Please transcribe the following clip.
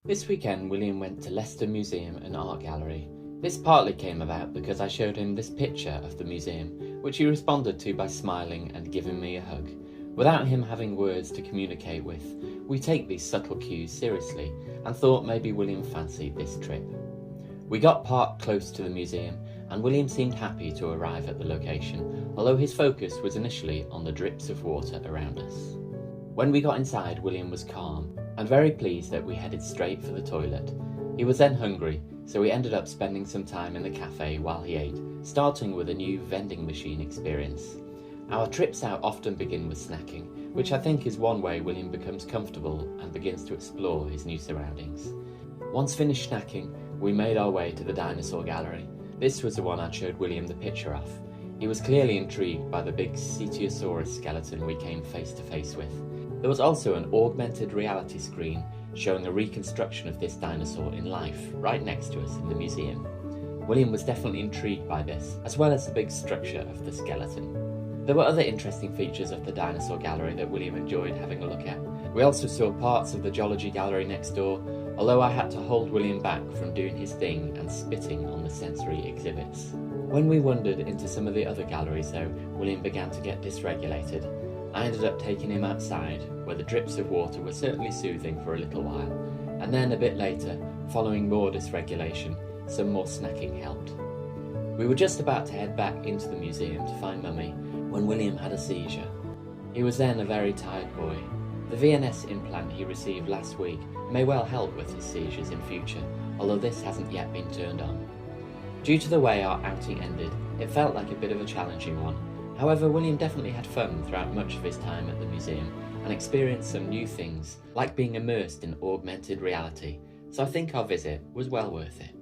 This weekend, William went to Leicester Museum and Art Gallery. This partly came about because I showed him this picture of the museum, which he responded to by smiling and giving me a hug. Without him having words to communicate with, we take these subtle cues seriously and thought maybe William fancied this trip. We got parked close to the museum and William seemed happy to arrive at the location, although his focus was initially on the drips of water around us. When we got inside, William was calm and very pleased that we headed straight for the toilet. He was then hungry, so we ended up spending some time in the cafe while he ate, starting with a new vending machine experience. Our trips out often begin with snacking, which I think is one way William becomes comfortable and begins to explore his new surroundings. Once finished snacking, we made our way to the Dinosaur Gallery. This was the one I showed William the picture of. He was clearly intrigued by the big Seizure skeleton we came face to face with. There was also an Augmented Reality screen showing a reconstruction of this dinosaur in life right next to us in the museum. William was definitely intrigued by this, as well as the big structure of the skeleton. There were other interesting features of the Dinosaur Gallery that William enjoyed having a look at. We also saw parts of the Geology Gallery next door, although I had to hold William back from doing his thing and spitting on the sensory exhibits. When we wandered into some of the other galleries though, William began to get dysregulated. I ended up taking him outside, where the drips of water were certainly soothing for a little while, and then a bit later, following more dysregulation, some more snacking helped. We were just about to head back into the museum to find Mummy when William had a seizure. He was then a very tired boy. The VNS implant he received last week may well help with his seizures in future, although this hasn't yet been turned on. Due to the way our outing ended, it felt like a bit of a challenging one. However, William definitely had fun throughout much of his time at the museum and experienced some new things, like being immersed in augmented reality, so I think our visit was well worth it.